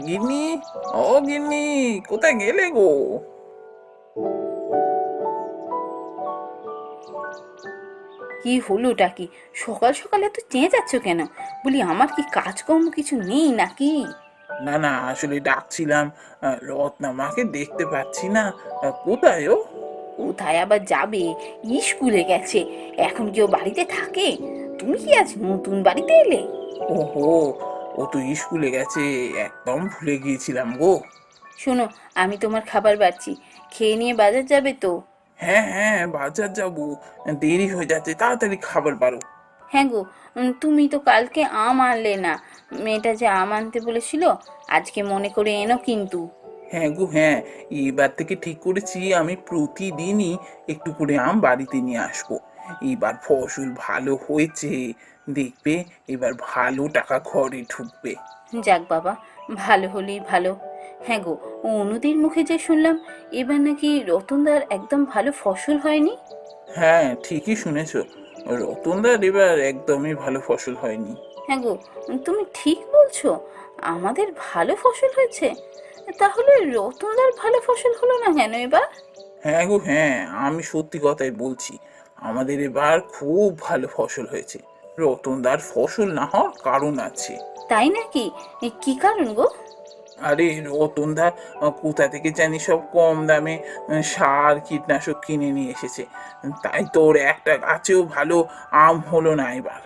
গিন্নি, ও গিন্নি, কোথায় গেলে গো? কি হলোটা কি? সকাল সকালে এত চেঁচাচ্ছ কেন? বলি আমার কি কাজকর্ম কিছু নেই নাকি? না না, আসলে ডাকছিলাম। রত্না মাকে দেখতে পাচ্ছি না। কোথায় ও? কোথায় আবার যাবে? স্কুলে গেছে। এখন কেউ বাড়িতে থাকে? তুমি কি আজ নতুন বাড়িতে এলে? ওহো, ও তো স্কুলে গেছে। একদম ভুলে গিয়েছিলাম গো। শোনো, আমি তোমার খাবার বাড়ছি, খেয়ে নিয়ে বাজার যাবে তো? হ্যাঁ হ্যাঁ, বাজার যাবো। দেরি হয়ে যাচ্ছে, তাড়াতাড়ি খাবার বারো। হ্যাঁ গো, তুমি তো কালকে আম আনলে না। মেয়েটা যে আম আনতে বলেছিল, আজকে মনে করে এনো কিন্তু। হ্যাঁ গো হ্যাঁ, এবার থেকে ঠিক করেছি আমি প্রতিদিনই একটু করে আম বাড়িতে নিয়ে আসবো। এবার ফসল ভালো হয়েছে, দেখবে এবার ভালো টাকা ঘরে ঢুকবে। যাক বাবা, ভালো হলেই ভালো। হ্যাঁ গো, অনুদির মুখে যে শুনলাম এবার নাকি রতনদার একদম ভালো ফসল হয়নি। হ্যাঁ, ঠিকই শুনেছো। রতনদার এবার একদমই ভালো ফসল হয়নি। হ্যাঁ গো, তুমি ঠিক বলছো। আমাদের ভালো ফসল হয়েছে, তাহলে রতনদার ভালো ফসল হলো না কেন এবার? হ্যাঁ গো হ্যাঁ, আমি সত্যি কথাই বলছি। আমাদের এবার খুব ভালো ফসল হয়েছে। রতনদার ফসল না হওয়ার কারণ আছে। তাই নাকি? কি কারণ গো? আরে রতনদা কোথা থেকে জানি সব কম দামে সার কীটনাশক কিনে নিয়ে এসেছে। তাই তোর একটা গাছেও ভালো আম হলো না এবার।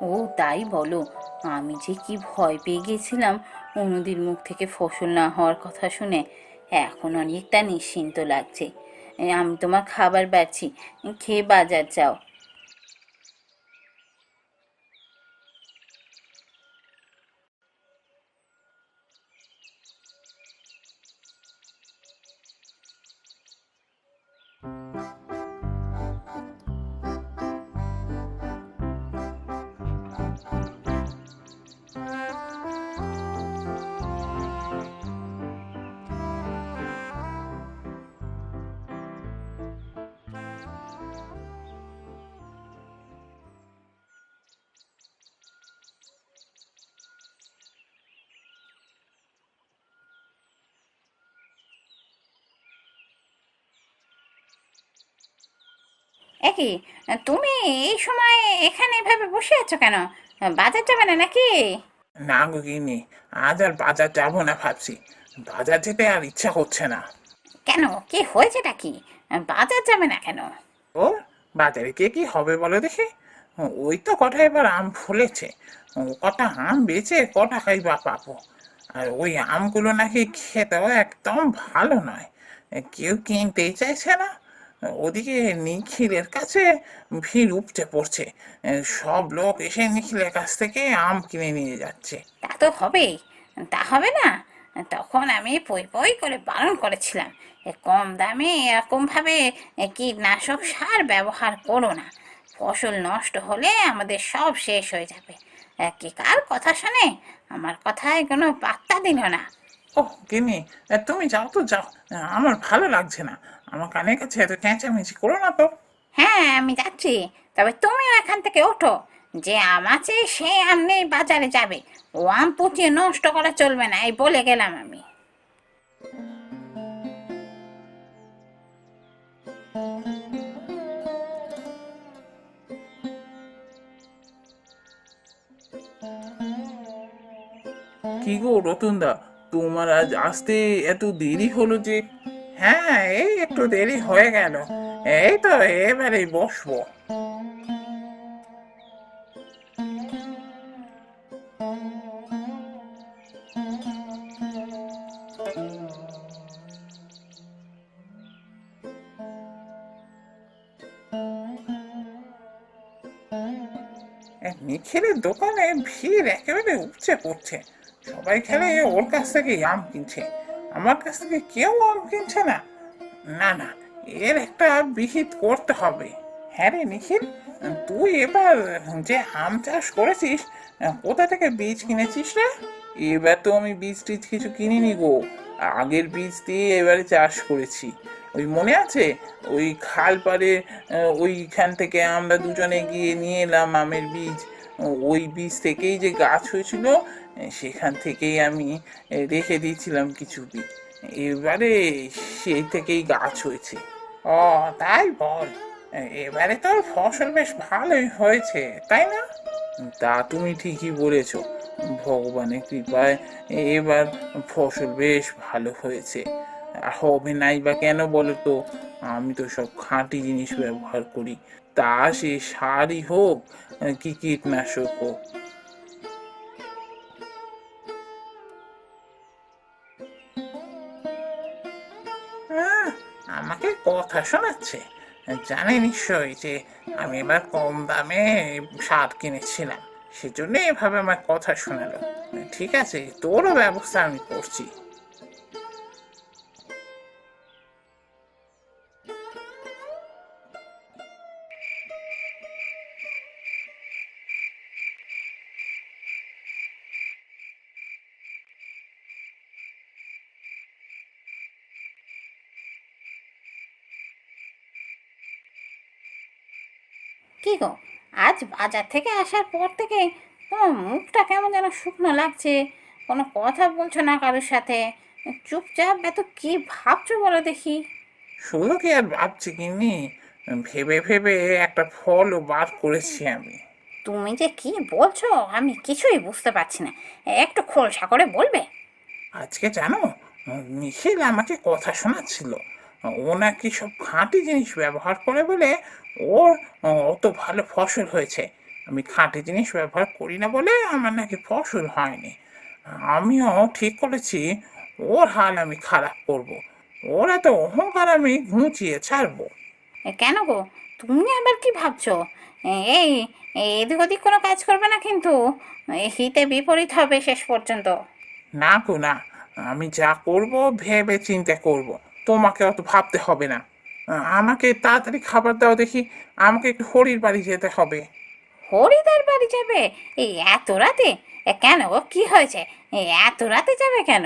ও তাই বলো? আমি যে কি ভয় পেয়ে গেছিলাম অনুদির মুখ থেকে ফসল না হওয়ার কথা শুনে। এখন অনেকটা নিশ্চিন্ত লাগছে। আমি তোমার খাবার বাড়ছি, খেয়ে বাজার যাও। একই, তুমি এই সময় এখানে এভাবে বসে আছো কেন? বাজার যাবে না নাকি? না গো গিন্নি, আজ আর বাজার যাবো না ভাবছি। বাজার যেতে আর ইচ্ছা করছে না। কেন, কি হয়েছেটা কি? বাজার যাবে না কেন? ও, বাজারে গিয়ে কি হবে বলো দেখি। ওই তো কটা এবার আম ফলেছে। ও কটা আম বেচে ক টাকাই বা পাবো। আর ওই আমগুলো নাকি খেতেও একদম ভালো নয়। কেউ কিনতেই চাইছে না। ওদিকে নিখিলের কাছে ভিড় উপচে পড়ছে। সব লোক এসে নিখিলের কাছ থেকে আম কিনে নিয়ে যাচ্ছে। তা তো হবেই। তা হবে না? তখন আমি পই পই করে বারণ করেছিলাম, কম দামে এরকমভাবে কীটনাশক সার ব্যবহার করো না। ফসল নষ্ট হলে আমাদের সব শেষ হয়ে যাবে। কে কার কথা শোনে? আমার কথায় কোনো পাত্তা দিল না। ওহ গিন্নি, তুমি যাও তো যাও। আমার ভালো লাগছে না। আমার কানের কাছে এত চেঁচামেচি করো না তো। হ্যাঁ, আমি যাচ্ছি। তবে তুমিও এখান থেকে ওঠো। যে আম আছে সে আম নেই বাজারে যাবে। ও আম পচিয়ে নষ্ট করা চলবে না, এই বলে গেলাম আমি। কি গো রতনদা, তোমার আজ আসতে এত দেরি হলো যে? হ্যাঁ, এই একটু দেরি হয়ে গেল। এই তো এবারেই বসবো। নিখিলের দোকানে ভিড় একেবারে উপচে পড়ছে। সবাই খেলে ওর কাছ থেকে আম কিনছে। আমার কাছ থেকে কেউ আম কিনছে না। না না, এর একটা বিহিত করতে হবে। হ্যাঁ রে নিখিল, তুই এবার যে আম চাষ করেছিস, কোথা থেকে বীজ কিনেছিস রে? এবার তো আমি বীজ টিজ কিছু কিনিনি গো। আগের বীজ দিয়ে এবারে চাষ করেছি। ওই মনে আছে, ওই খাল পাড়ে ওইখান থেকে আমরা দুজনে গিয়ে নিয়ে এলাম আমের বীজ। ওই বীজ থেকেই যে গাছ হয়েছিল, সেখান থেকেই আমি রেখে দিয়েছিলাম কিছু বীজ। এবারে সেই থেকেই গাছ হয়েছে। ও, তাই বল। এবারে তোর ফসল বেশ ভালোই হয়েছে, তাই না? তা তুমি ঠিকই বলেছ। ভগবানের কৃপায় এবার ফসল বেশ ভালো হয়েছে। আর হবে নাই বা কেন বলো তো? আমি তো সব খাঁটি জিনিস ব্যবহার করি, তা সে সারই হোক কি কীটনাশক হোক। আহ, আমাকে কথা শোনাচ্ছে। জানে নিশ্চয়ই যে আমি এবার কম দামে সার কিনেছিলাম, সেজন্য এভাবে আমার কথা শোনালো। ঠিক আছে, তোরও ব্যবস্থা আমি করছি। কি গো, আজ বাজার থেকে আসার পর থেকে তোমার মুখটা কেমন যেন শুকনো লাগছে। কোনো কথা বলছো না কারোর সাথে, চুপচাপ এত কি ভাবছো বলো দেখি। শুধু কি আর ভাবছি কিনি, ভেবে ভেবে একটা ফলও বার করেছি আমি। তুমি যে কি বলছো আমি কিছুই বুঝতে পারছি না, একটু খোলসা করে বলবে? আজকে জানো, নিখিল আমাকে কথা শোনাচ্ছিল। ও নাকি সব খাঁটি জিনিস ব্যবহার করে বলে ওর অত ভালো ফসল হয়েছে। আমি খাঁটি জিনিস ব্যবহার করি না বলে আমার নাকি ফসল হয়নি। আমিও ঠিক করেছি ওর হাল আমি খারাপ করব। ওর এত অহংকার আমি ঘুচিয়ে ছাড়বো। কেন গো, তুমি আবার কি ভাবছো? এই এদিক ওদিক কোনো কাজ করবে না কিন্তু, হিতে বিপরীত হবে শেষ পর্যন্ত। না গো না, আমি যা করব ভেবে চিন্তে করব। তোমাকে অত ভাবতে হবে না। আমাকে তাড়াতাড়ি খাবার দাও দেখি, আমাকে একটু হরির বাড়ি যেতে হবে। হরিদার বাড়ি যাবে এই এত রাতে? কেন গো, কি হয়েছে? এই এত রাতে যাবে কেন?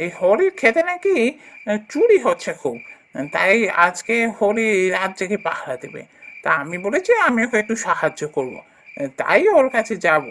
এই হরির খেতে নাকি চুরি হচ্ছে খুব, তাই আজকে হরি রাত জেগে পাহারা দেবে। তা আমি বলেছি আমি ওকে একটু সাহায্য করব, তাই ওর কাছে যাব।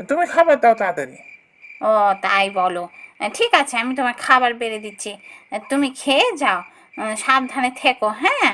তুমি খাবার দাও তাড়াতাড়ি। ও, তাই বলো। ঠিক আছে, আমি তোমার খাবার বেড়ে দিচ্ছি, তুমি খেয়ে যাও। সাবধানে থেকো, হ্যাঁ।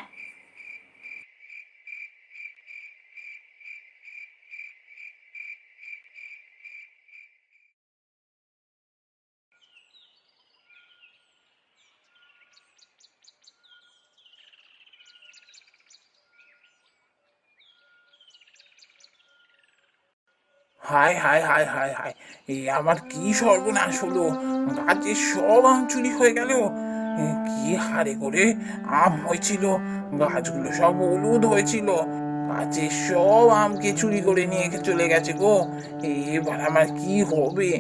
হায় হায় হায় হায় হায়, এই আমার কি সর্বনাশ হলো! গাছের সব আম চুরি হয়ে গেল। কি হারে করে আম হয়েছিল! গাছগুলো সব হলুদ হয়েছিল। গাছের সব আমকে চুরি করে নিয়ে চলে গেছে গো। এবার আমার কি হবে?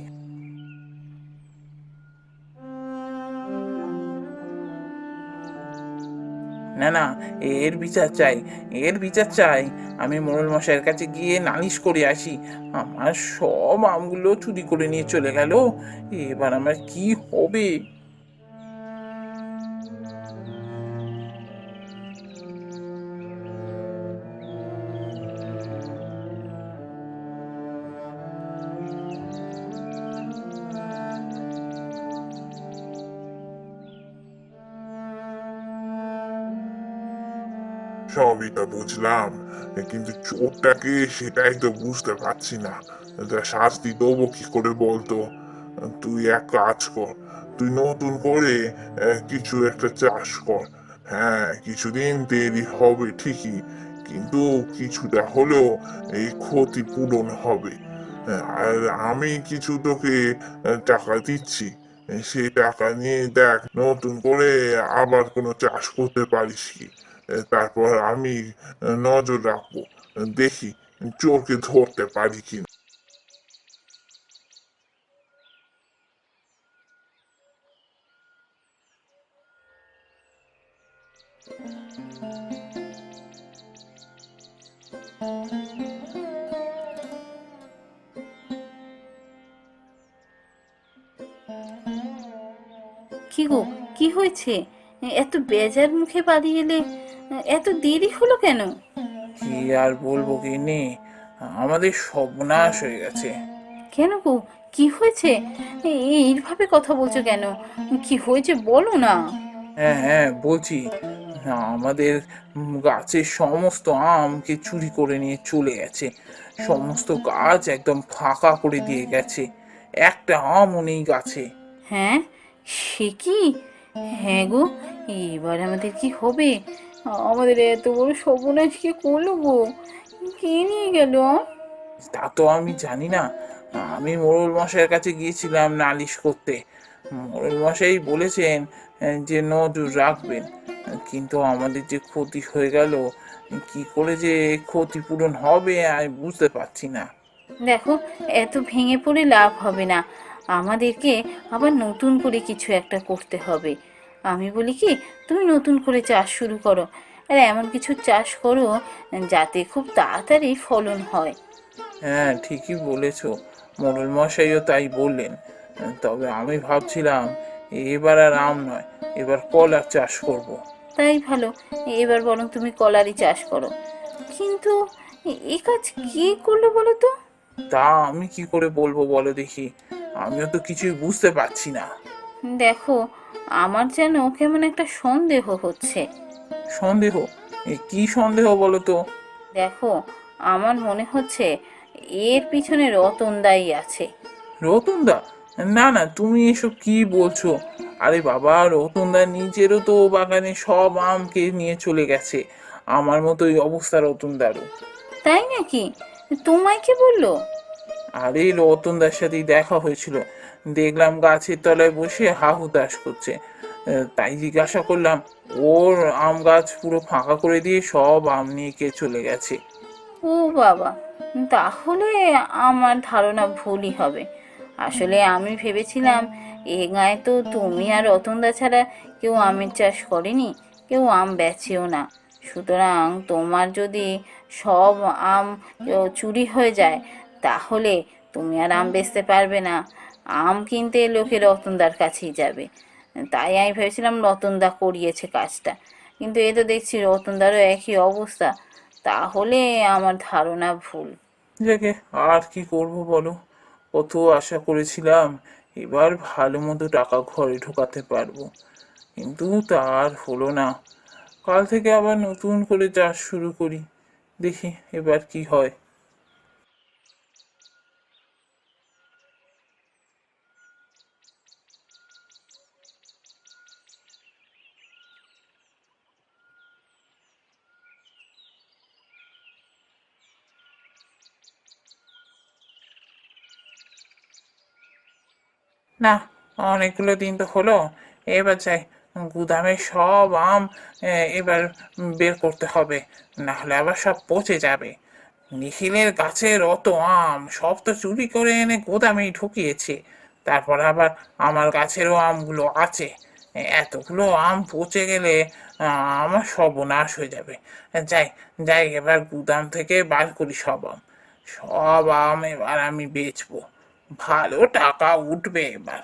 না না, এর বিচার চাই, এর বিচার চাই। আমি মোড়ল মশাইয়ের কাছে গিয়ে নালিশ করে আসি। আমার সব আমগুলো চুরি করে নিয়ে চলে গেল। এবার আমার কি হবে? সবই তো বুঝলাম, কিন্তু চোরটাকে সেটাই তো বুঝতে পারছি না। তা শাস্তি দেবো কি করে বলতো? তুই এক কাজ কর, তুই নতুন করে কিছু একটা চাষ কর। হ্যাঁ, কিছুদিন দেরি হবে ঠিকই, কিন্তু কিছুটা হলেও এই ক্ষতি পূরণ হবে। আর আমি কিছু তোকে টাকা দিচ্ছি, সেই টাকা নিয়ে দেখ নতুন করে আবার কোনো চাষ করতে পারিস কি। তারপর আমি নজর রাখবো, দেখি চোরকে ধরতে পারি কি। কি গো, কি হয়েছে? এত বেজার মুখে বাড়ি এলে, এত দেরি হলো কেন? কি আর বলবো গিন্নি, আমাদের সর্বনাশ হয়ে গেছে। কেন গো, কি হয়েছে? এইভাবে কথা বলছো কেন? কি হয়েছে বলো না। হ্যাঁ হ্যাঁ বলছি, আমাদের গাছের সমস্ত আমকে চুরি করে নিয়ে চলে গেছে। সমস্ত গাছ একদম ফাঁকা করে দিয়ে গেছে, একটা আমও নেই গাছে। হ্যাঁ, সে কি? হ্যাঁ গো, এবার আমাদের কি হবে? আমাদের এত বড় সর্বনাশ কে করলো গো? কে নিয়ে গেল? তা তো আমি জানি না। আমি মোড়ল মশাইয়ের কাছে গিয়েছিলাম নালিশ করতে। মোড়ল মশাই বলেছেন যে নজর রাখবেন, কিন্তু আমাদের যে ক্ষতি হয়ে গেল, কি করে যে ক্ষতিপূরণ হবে আমি বুঝতে পারছি না। দেখো, এত ভেঙে পড়ে লাভ হবে না। আমাদেরকে আবার নতুন করে কিছু একটা করতে হবে। আমি বলি কি, তুমি নতুন করে চাষ শুরু করো। আর এমন কিছু চাষ করো যাতে খুব তাড়াতাড়ি ফলন হয়। হ্যাঁ ঠিকই বলেছ, মোড়ল মশাইও তাই বললেন। তবে আমি ভাবছিলাম এবার আর আম নয়, এবার কলার চাষ করব। তাই ভালো, এবার বরং তুমি কলারই চাষ করো। কিন্তু এ কাজ কে করলো বলো তো? তা আমি কি করে বলবো বলো দেখি, আমিও তো কিছুই বুঝতে পারছি না। দেখো, আমার যেন কেমন একটা সন্দেহ হচ্ছে। সন্দেহ? কি সন্দেহ বলো তো? দেখো, আমার মনে হচ্ছে এর পিছনে রতন দাই আছে। রতনদা? না না, তুমি এসব কি বলছো? আরে বাবা, রতনদা নিজেরও তো বাগানে সব আম খেয়ে নিয়ে চলে গেছে। আমার মতোই অবস্থা রতনদারও। তাই নাকি? তোমায় কে বললো? আরে রতনদার সাথেই দেখা হয়েছিল, দেখলাম গাছের তলায় বসে হা হুতাশ করছে। তাই জিজ্ঞাসা করলাম, ওর আম গাছ পুরো ফাঁকা করে দিয়ে সব আম নিয়ে কে চলে গেছে। ও বাবা, তাহলে আমার ধারণা ভুলই হবে। আসলে আমি ভেবেছিলাম এ গায়ে তো তুমি আর রতনদা ছাড়া কেউ আমের চাষ করেনি, কেউ আম বেচেও না। সুতরাং তোমার যদি সব আম চুরি হয়ে যায়, তাহলে তুমি আর আম বেচতে পারবে না। আম কিনতে লোকে রতনদার কাছেই যাবে। তাই আমি ভেবেছিলাম রতনদা করিয়েছে কাজটা, কিন্তু এ তো দেখছি রতনদারও একই অবস্থা। তাহলে আমার ধারণা ভুল। যাকে, আর কি করব বলো, কত আশা করেছিলাম এবার ভালো মতো টাকা ঘরে ঢোকাতে পারবো, কিন্তু তা আর হলো না। কাল থেকে আবার নতুন করে চাষ শুরু করি, দেখি এবার কি হয়। না, অনেকগুলো দিন তো হলো, এবার যাই গুদামে সব আম এবার বের করতে হবে, না হলে আবার সব পচে যাবে। নিখিলের গাছের অত আম সব তো চুরি করে এনে গুদামেই ঢুকিয়েছে, তারপর আবার আমার গাছেরও আমগুলো আছে। এতগুলো আম পচে গেলে আমার সর্বনাশ হয়ে যাবে। যাই যাই, এবার গুদাম থেকে বার করি সব আম। সব আম এবার আমি বেচবো, ভালো টাকা উঠবে এবার।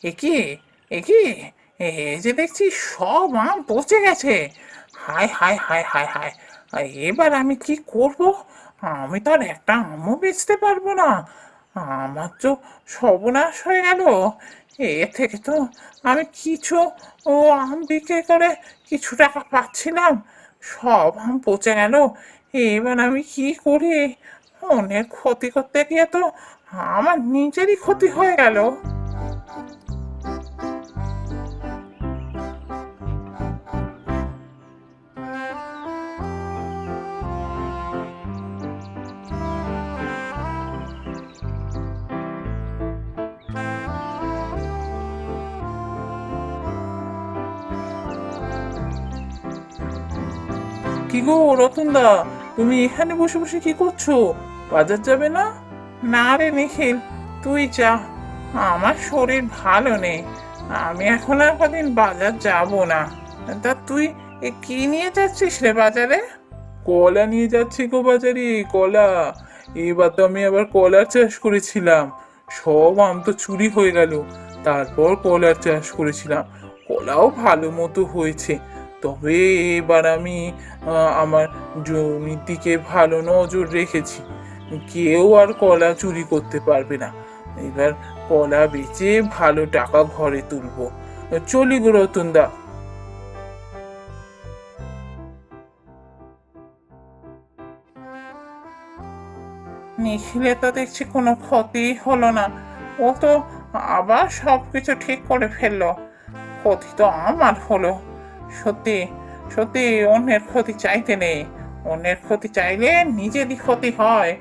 একি একি, এই যে দেখছি সব আম পচে গেছে। হায় হায় হায় হায় হায়, এবার আমি কি করব? আমি তো আর একটা আমও বেচতে পারবো না, আমার তো সর্বনাশ হয়ে গেল। এ থেকে তো আমি কিছু আম বিক্রি করে কিছু টাকা পাচ্ছিলাম, সব আম পচে গেল। এবার আমি কি করি? অনেক ক্ষতি করতে গিয়ে তো আমার নিজেরই ক্ষতি হয়ে গেল। কি গো রতনদা, তুমি এখানে বসে বসে কি করছো? বাজার যাবে না? না রে নিখিল, তুই যা, আমার শরীর ভালো নেই, আমি এখন আর কদিন বাজার যাব না। তা তুই কি নিয়ে যাচ্ছিস রে বাজারে? কলা নিয়ে যাচ্ছি গো বাজারে, কলা। এবার তো আমি আবার কলার চাষ করেছিলাম, সব আম তো চুরি হয়ে গেল। তারপর কলার চাষ করেছিলাম, কলাও ভালো মতো হয়েছে। তবে এবার আমি আমার জমির দিকে ভালো নজর রেখেছি, কেউ আর কলা চুরি করতে পারবে না। এবার কলা বেচে ভালো টাকা ঘরে তুলবো। চলি গো রতনদা। নিখিলে তো দেখছি কোনো ক্ষতি হলো না, ও তো আবার সবকিছু ঠিক করে ফেললো। ক্ষতি তো আমার হলো। সত্যি সত্যি অন্যের ক্ষতি চাইতে নেই, অন্যের ক্ষতি চাইলে নিজেরই ক্ষতি হয়।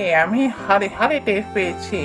এ আমি হাড়ে হাড়ে টের পেয়েছি।